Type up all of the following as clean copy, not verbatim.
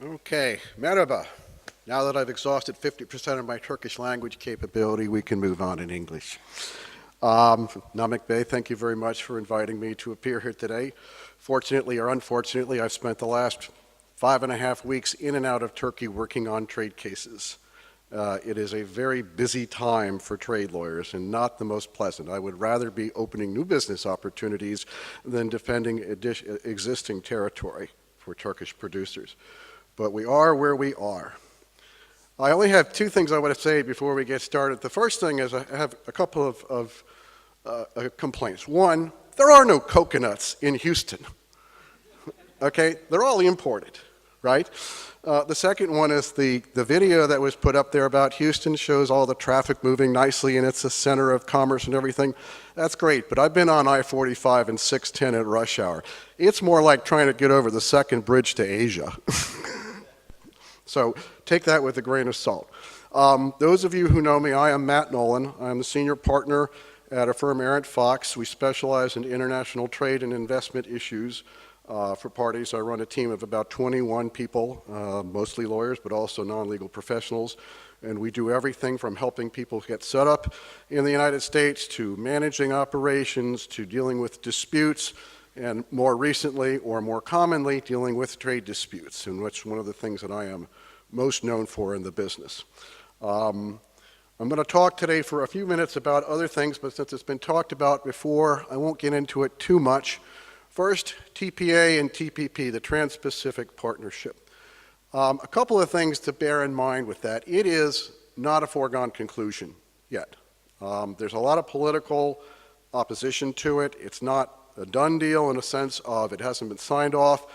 Okay, merhaba. Now that I've exhausted 50% of my Turkish language capability, we can move on in English. Namik Bey, thank you very much for inviting me to appear here today. Fortunately or unfortunately, I've spent the last 5.5 weeks in and out of Turkey working on trade cases. It is a very busy time for trade lawyers and not the most pleasant. I would rather be opening new business opportunities than defending existing territory for Turkish producers. But we are where we are. I only have two things I want to say before we get started. The first thing is I have a couple of complaints. One, there are no coconuts in Houston. Okay, they're all imported, right? The second one is the video that was put up there about Houston shows all the traffic moving nicely and it's a center of commerce and everything. That's great, but I've been on I-45 and 610 at rush hour. It's more like trying to get over the second bridge to Asia. So take that with a grain of salt. Those of you who know me, I am Matt Nolan. I'm the senior partner at a firm, Arent. We specialize in international trade and investment issues for parties. I run a team of about 21 people, mostly lawyers, but also non-legal professionals. And we do everything from helping people get set up in the United States to managing operations to dealing with disputes, and more recently, or more commonly, dealing with trade disputes, in which one of the things that I am most known for in the business. I'm going to talk today for a few minutes about other things, but since it's been talked about before, I won't get into it too much. First, TPA and TPP, the Trans-Pacific Partnership. A couple of things to bear in mind with that. It is not a foregone conclusion yet. There's a lot of political opposition to it. It's not a done deal in a sense of it hasn't been signed off,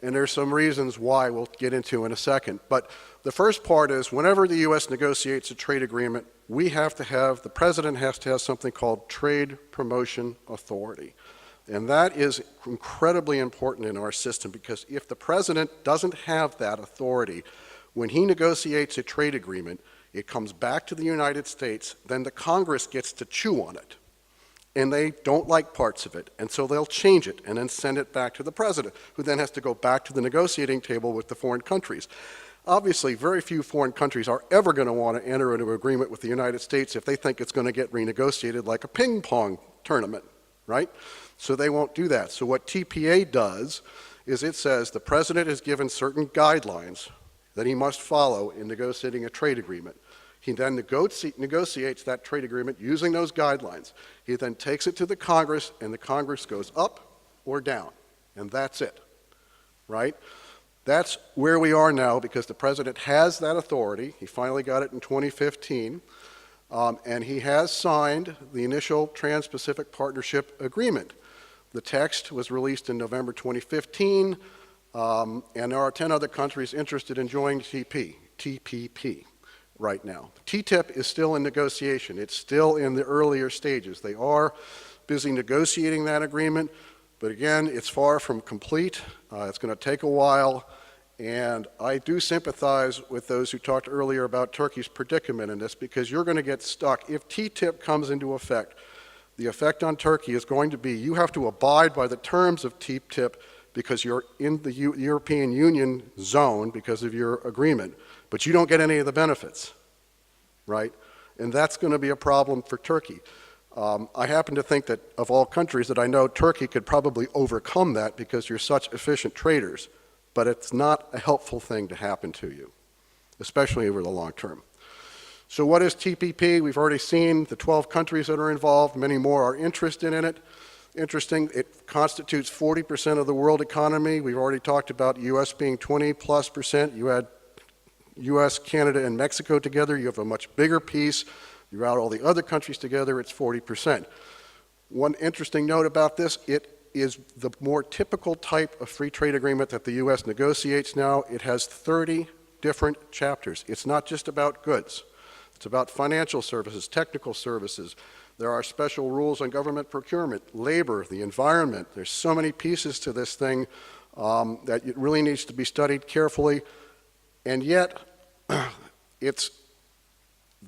and there's some reasons why we'll get into in a second. But the first part is whenever the U.S. negotiates a trade agreement, the president has to have something called Trade Promotion Authority. And that is incredibly important in our system because if the president doesn't have that authority, when he negotiates a trade agreement, it comes back to the United States, then the Congress gets to chew on it. And they don't like parts of it, and so they'll change it and then send it back to the president, who then has to go back to the negotiating table with the foreign countries. Obviously, very few foreign countries are ever going to want to enter into an agreement with the United States if they think it's going to get renegotiated like a ping pong tournament, right? So they won't do that. So what TPA does is it says the president is given certain guidelines that he must follow in negotiating a trade agreement. He then negotiates that trade agreement using those guidelines. He then takes it to the Congress, and the Congress goes up or down, and that's it, right? That's where we are now because the president has that authority. He finally got it in 2015, and he has signed the initial Trans-Pacific Partnership Agreement. The text was released in November 2015, and there are 10 other countries interested in joining TPP. Right now. TTIP is still in negotiation. It's still in the earlier stages. They are busy negotiating that agreement, but again, it's far from complete. It's going to take a while, and I do sympathize with those who talked earlier about Turkey's predicament in this because you're going to get stuck. If TTIP comes into effect, the effect on Turkey is going to be you have to abide by the terms of TTIP because you're in the European Union zone because of your agreement, but you don't get any of the benefits, right? And that's going to be a problem for Turkey. I happen to think that of all countries that I know, Turkey could probably overcome that because you're such efficient traders, but it's not a helpful thing to happen to you, especially over the long term. So what is TPP? We've already seen the 12 countries that are involved. Many more are interested in it. Interesting, it constitutes 40% of the world economy. We've already talked about U.S. being 20+%. You add U.S., Canada, and Mexico together, you have a much bigger piece. You add all the other countries together, it's 40%. One interesting note about this, it is the more typical type of free trade agreement that the U.S. negotiates now. It has 30 different chapters. It's not just about goods. It's about financial services, technical services. There are special rules on government procurement, labor, the environment. There's so many pieces to this thing that it really needs to be studied carefully. And yet,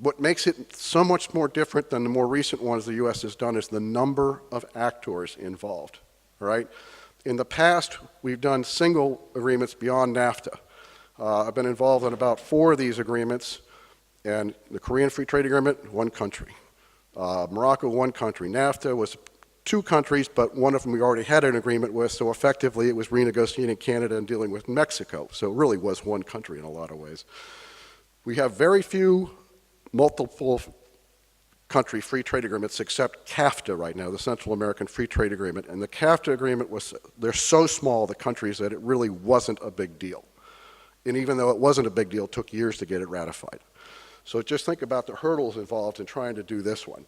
what makes it so much more different than the more recent ones the U.S. has done is the number of actors involved, right? In the past, we've done single agreements beyond NAFTA. I've been involved in about 4 of these agreements, and the Korean Free Trade Agreement, 1 country. Morocco, 1 country. NAFTA was 2 countries, but one of them we already had an agreement with, so effectively it was renegotiating Canada and dealing with Mexico. So it really was 1 country in a lot of ways. We have very few multiple country free trade agreements except CAFTA right now, the Central American Free Trade Agreement. And the CAFTA agreement they're so small, the countries, that it really wasn't a big deal. And even though it wasn't a big deal, it took years to get it ratified. So just think about the hurdles involved in trying to do this one.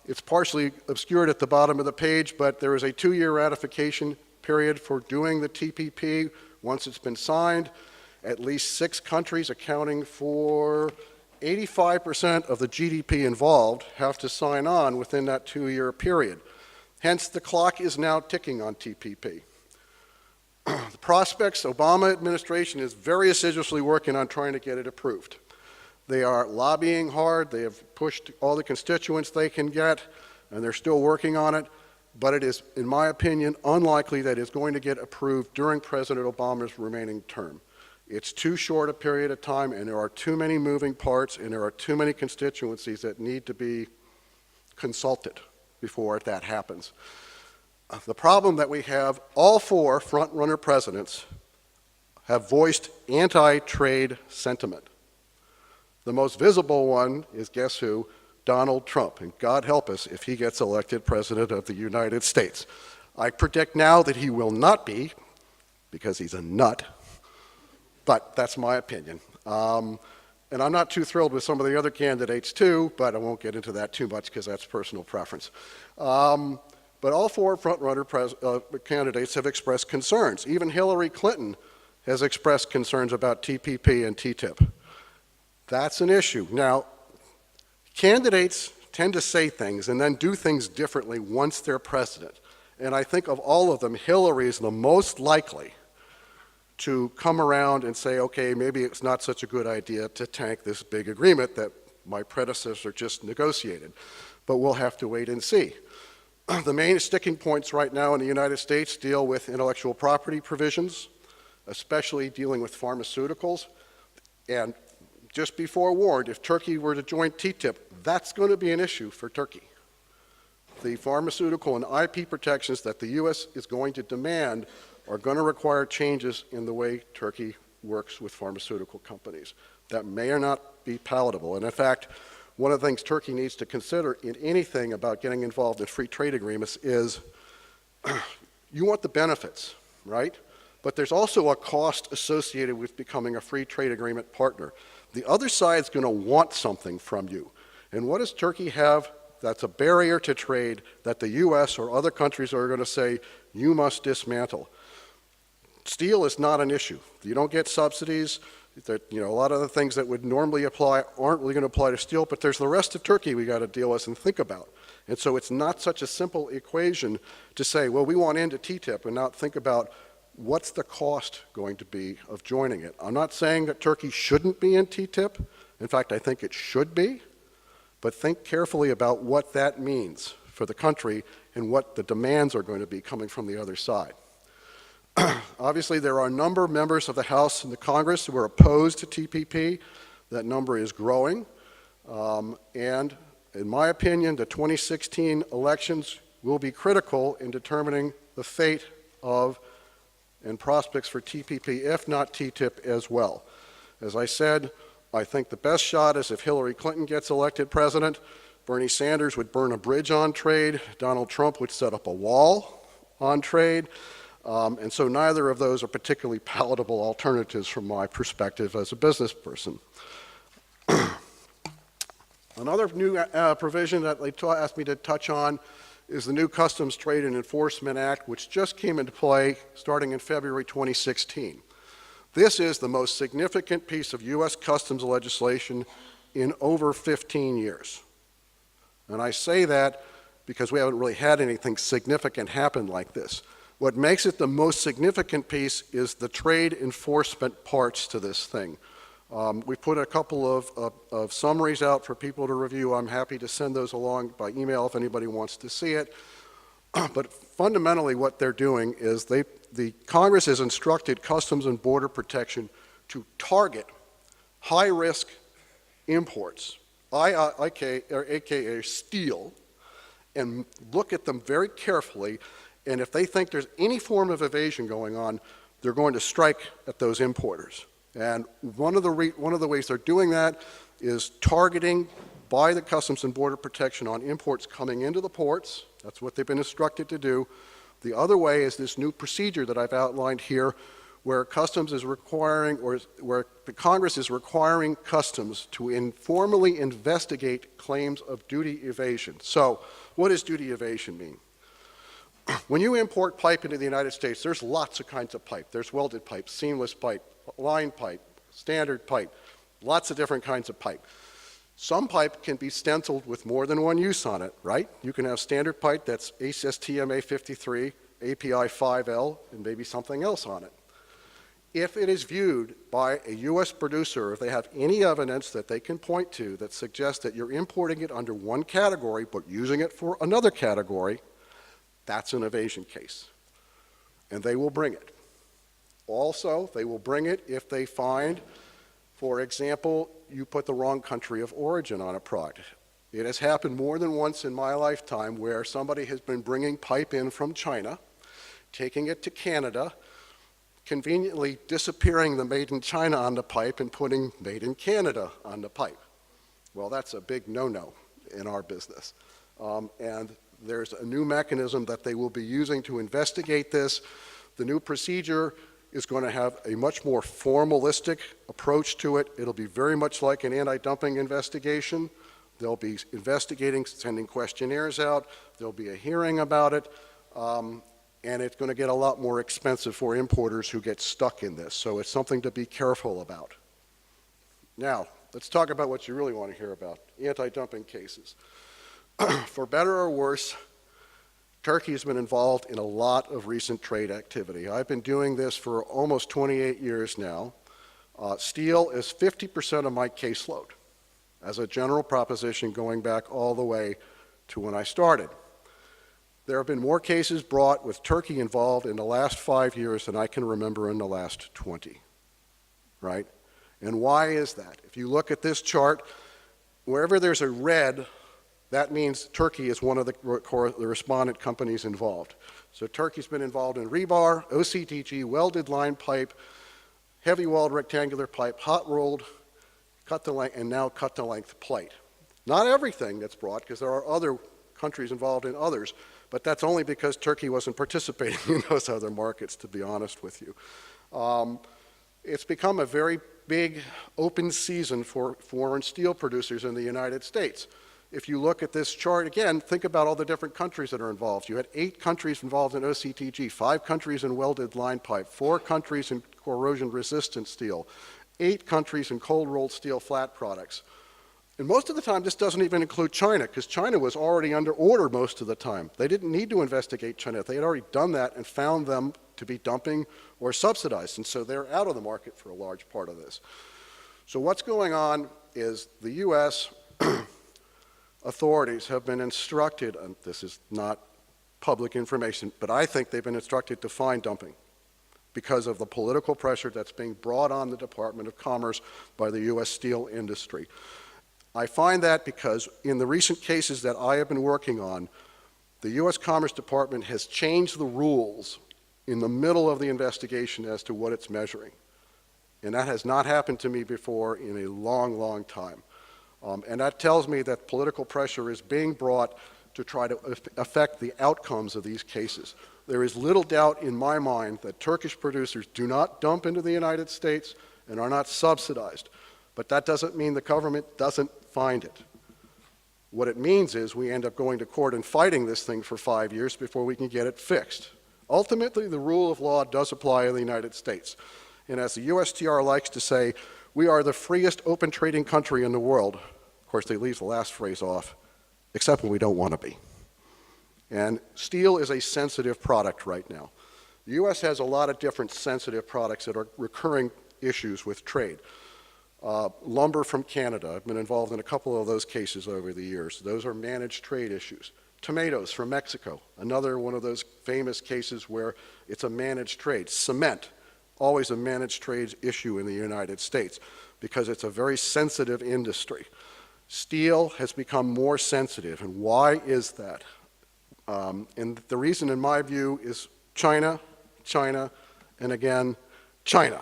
It's partially obscured at the bottom of the page, but there is a 2-year ratification period for doing the TPP. Once it's been signed, at least 6 countries accounting for 85% of the GDP involved have to sign on within that 2-year period. Hence, the clock is now ticking on TPP. The prospects, Obama administration is very assiduously working on trying to get it approved. They are lobbying hard. They have pushed all the constituents they can get, and they're still working on it. But it is, in my opinion, unlikely that it's going to get approved during President Obama's remaining term. It's too short a period of time, and there are too many moving parts, and there are too many constituencies that need to be consulted before that happens. The problem that we have, all 4 front-runner presidents have voiced anti-trade sentiment. The most visible one is, guess who? Donald Trump, and God help us if he gets elected President of the United States. I predict now that he will not be, because he's a nut, but that's my opinion. And I'm not too thrilled with some of the other candidates too, but I won't get into that too much because that's personal preference. But all 4 front-runner candidates have expressed concerns. Even Hillary Clinton has expressed concerns about TPP and TTIP. That's an issue. Now, candidates tend to say things and then do things differently once they're president. And I think of all of them, Hillary is the most likely to come around and say, okay, maybe it's not such a good idea to tank this big agreement that my predecessor just negotiated. But we'll have to wait and see. The main sticking points right now in the United States deal with intellectual property provisions, especially dealing with pharmaceuticals. And just be forewarned, if Turkey were to join TTIP, that's going to be an issue for Turkey. The pharmaceutical and IP protections that the U.S. is going to demand are going to require changes in the way Turkey works with pharmaceutical companies. That may or not be palatable. And in fact, one of the things Turkey needs to consider in anything about getting involved in free trade agreements is you want the benefits, right? But there's also a cost associated with becoming a free trade agreement partner. The other side's going to want something from you. And what does Turkey have that's a barrier to trade that the U.S. or other countries are going to say, you must dismantle? Steel is not an issue. You don't get subsidies. A lot of the things that would normally apply aren't really going to apply to steel, but there's the rest of Turkey we got to deal with and think about. And so it's not such a simple equation to say, well, we want into TTIP and not think about what's the cost going to be of joining it. I'm not saying that Turkey shouldn't be in TTIP. In fact, I think it should be. But think carefully about what that means for the country and what the demands are going to be coming from the other side. Obviously, there are a number of members of the House and the Congress who are opposed to TPP. That number is growing. And in my opinion, the 2016 elections will be critical in determining the fate of and prospects for TPP, if not TTIP as well. As I said, I think the best shot is if Hillary Clinton gets elected president. Bernie Sanders would burn a bridge on trade. Donald Trump would set up a wall on trade. And so neither of those are particularly palatable alternatives from my perspective as a business person. Another new provision that they asked me to touch on is the new Customs Trade and Enforcement Act, which just came into play starting in February 2016. This is the most significant piece of U.S. customs legislation in over 15 years. And I say that because we haven't really had anything significant happen like this. What makes it the most significant piece is the trade enforcement parts to this thing. We put a couple of summaries out for people to review. I'm happy to send those along by email if anybody wants to see it. But fundamentally what they're doing is the Congress has instructed Customs and Border Protection to target high-risk imports, aka steel, and look at them very carefully, and if they think there's any form of evasion going on, they're going to strike at those importers. And one of the ways they're doing that is targeting by the Customs and Border Protection on imports coming into the ports. That's what they've been instructed to do. The other way is this new procedure that I've outlined here, where Customs is requiring, or where the Congress is requiring Customs to informally investigate claims of duty evasion. So, what does duty evasion mean? When you import pipe into the United States, there's lots of kinds of pipe. There's welded pipe, seamless pipe, line pipe, standard pipe, lots of different kinds of pipe. Some pipe can be stenciled with more than one use on it, right? You can have standard pipe that's HSTMA 53, API 5L, and maybe something else on it. If it is viewed by a U.S. producer, if they have any evidence that they can point to that suggests that you're importing it under one category but using it for another category, that's an evasion case. And they will bring it. Also, they will bring it if they find, for example, you put the wrong country of origin on a product. It has happened more than once in my lifetime where somebody has been bringing pipe in from China, taking it to Canada, conveniently disappearing the made in China on the pipe and putting made in Canada on the pipe. Well, that's a big no-no in our business. And there's a new mechanism that they will be using to investigate this. The new procedure is going to have a much more formalistic approach to it. It'll be very much like an anti-dumping investigation. They'll be investigating, sending questionnaires out. There'll be a hearing about it. And it's going to get a lot more expensive for importers who get stuck in this. So it's something to be careful about. Now, let's talk about what you really want to hear about, anti-dumping cases. For better or worse, Turkey has been involved in a lot of recent trade activity. I've been doing this for almost 28 years now. Steel is 50% of my caseload, as a general proposition going back all the way to when I started. There have been more cases brought with Turkey involved in the last 5 years than I can remember in the last 20, right? And why is that? If you look at this chart, wherever there's a red, that means Turkey is one of the respondent companies involved. So Turkey's been involved in rebar, OCTG, welded line pipe, heavy walled rectangular pipe, hot rolled, cut to length, and now cut to length plate. Not everything that's brought, because there are other countries involved in others, but that's only because Turkey wasn't participating in those other markets, to be honest with you. It's become a very big open season for foreign steel producers in the United States. If you look at this chart again, think about all the different countries that are involved. You had 8 countries involved in OCTG, 5 countries in welded line pipe, 4 countries in corrosion-resistant steel, 8 countries in cold-rolled steel flat products. And most of the time, this doesn't even include China, because China was already under order most of the time. They didn't need to investigate China. They had already done that and found them to be dumping or subsidized, and so they're out of the market for a large part of this. So what's going on is the U.S. authorities have been instructed, and this is not public information, but I think they've been instructed to find dumping because of the political pressure that's being brought on the Department of Commerce by the U.S. steel industry. I find that because in the recent cases that I have been working on, the U.S. Commerce Department has changed the rules in the middle of the investigation as to what it's measuring. And that has not happened to me before in a long, long time. And that tells me that political pressure is being brought to try to affect the outcomes of these cases. There is little doubt in my mind that Turkish producers do not dump into the United States and are not subsidized. But that doesn't mean the government doesn't find it. What it means is we end up going to court and fighting this thing for 5 years before we can get it fixed. Ultimately, the rule of law does apply in the United States. And as the USTR likes to say, we are the freest open trading country in the world. Of course, they leave the last phrase off, except when we don't want to be. And steel is a sensitive product right now. The U.S. has a lot of different sensitive products that are recurring issues with trade. Lumber from Canada, I've been involved in a couple of those cases over the years. Those are managed trade issues. Tomatoes from Mexico, another one of those famous cases where it's a managed trade. Cement, always a managed trade issue in the United States because it's a very sensitive industry. Steel has become more sensitive, and why is that? And the reason, in my view, is China, China, and again, China.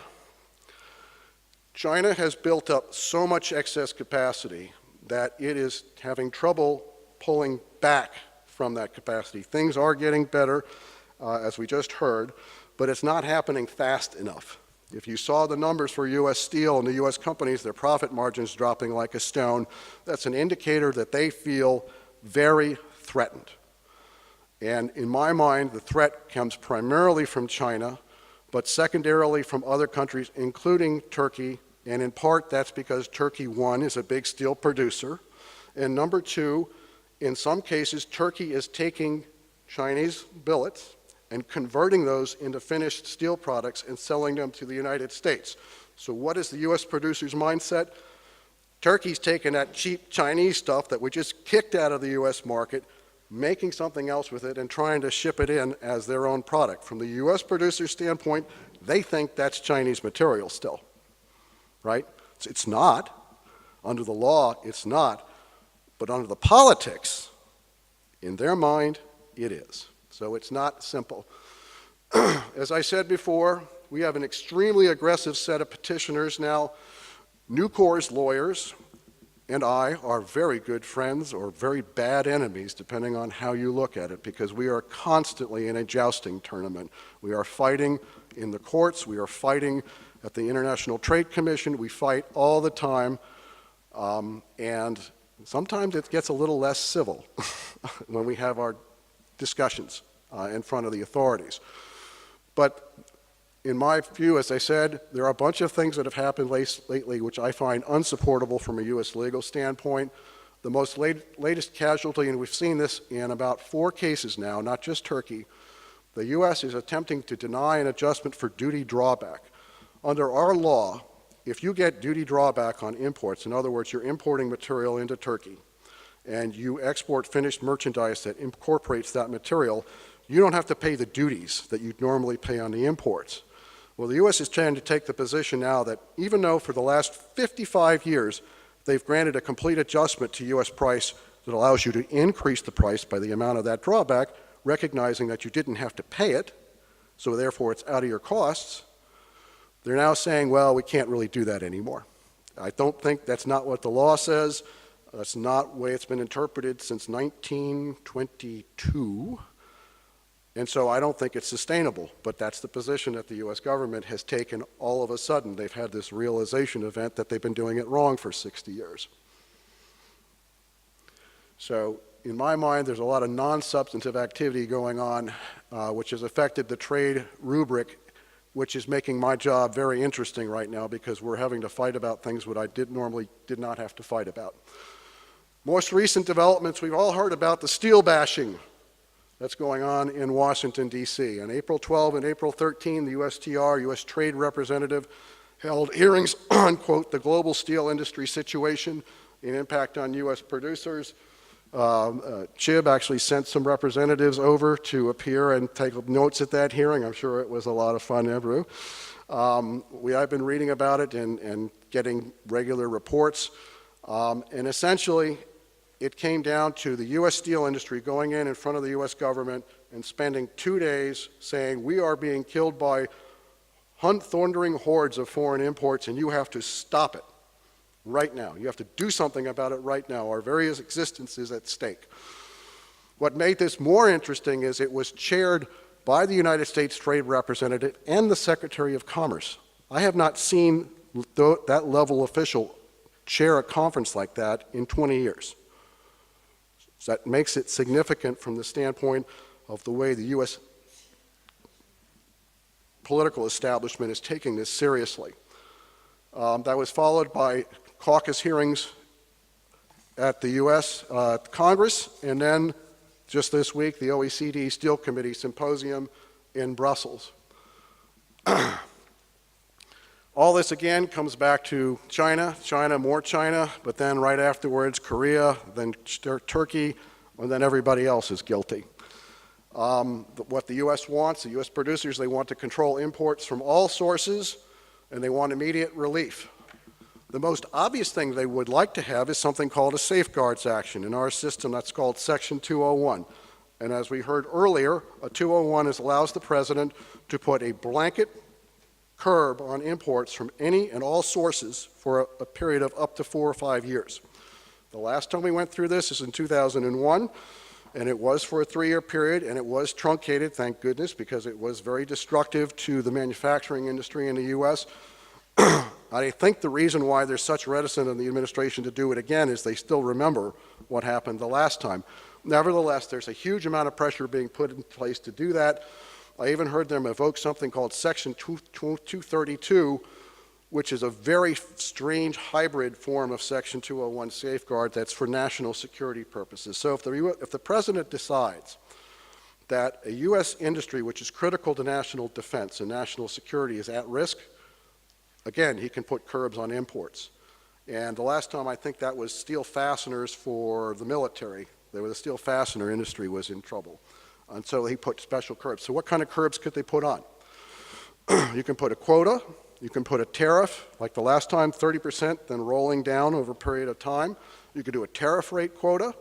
China has built up so much excess capacity that it is having trouble pulling back from that capacity. Things are getting better, as we just heard, but it's not happening fast enough. If you saw the numbers for U.S. Steel and the U.S. companies, their profit margins dropping like a stone, that's an indicator that they feel very threatened. And in my mind, the threat comes primarily from China, but secondarily from other countries, including Turkey, and in part that's because Turkey, one, is a big steel producer, and number two, in some cases, Turkey is taking Chinese billets and converting those into finished steel products and selling them to the United States. So what is the U.S. producer's mindset? Turkey's taking that cheap Chinese stuff that we just kicked out of the U.S. market, making something else with it and trying to ship it in as their own product. From the U.S. producer's standpoint, they think that's Chinese material still, right? It's not. Under the law, it's not. But under the politics, in their mind, it is. So it's not simple. As I said before, we have an extremely aggressive set of petitioners now. Nucor's lawyers and I are very good friends or very bad enemies, depending on how you look at it, because we are constantly in a jousting tournament. We are fighting in the courts. We are fighting at the International Trade Commission. We fight all the time, and sometimes it gets a little less civil when we have our discussions in front of the authorities. But in my view, as I said, there are a bunch of things that have happened lately which I find unsupportable from a U.S. legal standpoint. The most latest casualty, and we've seen this in about 4 cases now, not just Turkey, the U.S. is attempting to deny an adjustment for duty drawback. Under our law, if you get duty drawback on imports, in other words, you're importing material into Turkey, and you export finished merchandise that incorporates that material, you don't have to pay the duties that you'd normally pay on the imports. Well, the U.S. is trying to take the position now that even though for the last 55 years they've granted a complete adjustment to U.S. price that allows you to increase the price by the amount of that drawback, recognizing that you didn't have to pay it, so therefore it's out of your costs, they're now saying, well, we can't really do that anymore. I don't think that's not what the law says. That's not the way it's been interpreted since 1922. And so I don't think it's sustainable, but that's the position that the U.S. government has taken all of a sudden. They've had this realization event that they've been doing it wrong for 60 years. So in my mind, there's a lot of non-substantive activity going on, which has affected the trade rubric, which is making my job very interesting right now because we're having to fight about things that I normally did not have to fight about. Most recent developments, we've all heard about the steel bashing that's going on in Washington, D.C. On April 12 and April 13, the USTR, U.S. Trade Representative, held hearings on, quote, the global steel industry situation and impact on U.S. producers. Chib actually sent some representatives over to appear and take notes at that hearing. I'm sure it was a lot of fun, Ebru. I've been reading about it and getting regular reports. And essentially, it came down to the U.S. steel industry going in front of the U.S. government and spending 2 days saying, we are being killed by thundering hordes of foreign imports, and you have to stop it right now. You have to do something about it right now. Our very existence is at stake. What made this more interesting is it was chaired by the United States Trade Representative and the Secretary of Commerce. I have not seen that level official chair a conference like that in 20 years. So that makes it significant from the standpoint of the way the U.S. political establishment is taking this seriously. That was followed by caucus hearings at the U.S. Congress, and then just this week, the OECD Steel Committee Symposium in Brussels. All this again comes back to China, more China, but then right afterwards Korea, then Turkey, and then everybody else is guilty. What the U.S. wants, the U.S. producers, they want to control imports from all sources, and they want immediate relief. The most obvious thing they would like to have is something called a safeguards action. In our system, that's called Section 201. And as we heard earlier, a 201 allows the president to put a blanket curb on imports from any and all sources for a period of up to 4 or 5 years. The last time we went through this is in 2001, and it was for a 3-year period, and it was truncated, thank goodness, because it was very destructive to the manufacturing industry in the U.S. I think the reason why there's such reticence in the administration to do it again is they still remember what happened the last time. Nevertheless, there's a huge amount of pressure being put in place to do that. I even heard them evoke something called Section 232, which is a very strange hybrid form of Section 201 safeguard that's for national security purposes. So if the president decides that a U.S. industry which is critical to national defense and national security is at risk, again, he can put curbs on imports. And the last time I think that was steel fasteners for the military. The steel fastener industry was in trouble. And so he put special curbs. So what kind of curbs could they put on? You can put a quota. You can put a tariff, like the last time, 30%, then rolling down over a period of time. You could do a tariff rate quota.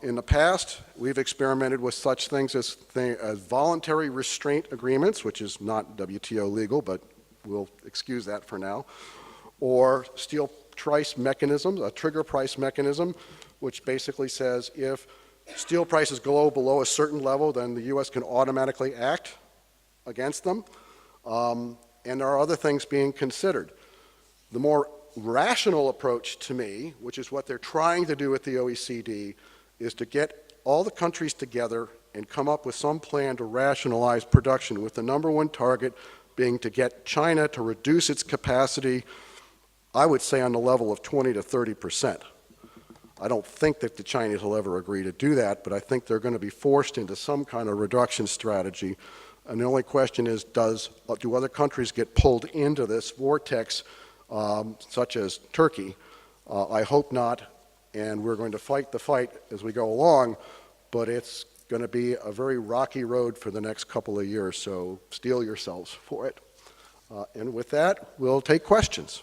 In the past, we've experimented with such things as voluntary restraint agreements, which is not WTO legal, but we'll excuse that for now, or steel price mechanisms, a trigger price mechanism, which basically says if steel prices go below a certain level, then the U.S. can automatically act against them. And there are other things being considered. The more rational approach to me, which is what they're trying to do with the OECD, is to get all the countries together and come up with some plan to rationalize production, with the number one target being to get China to reduce its capacity, I would say on the level of 20 to 30%. I don't think that the Chinese will ever agree to do that, but I think they're going to be forced into some kind of reduction strategy. And the only question is, do other countries get pulled into this vortex, such as Turkey? I hope not, and we're going to fight the fight as we go along, but it's going to be a very rocky road for the next couple of years, so steel yourselves for it. And with that, we'll take questions.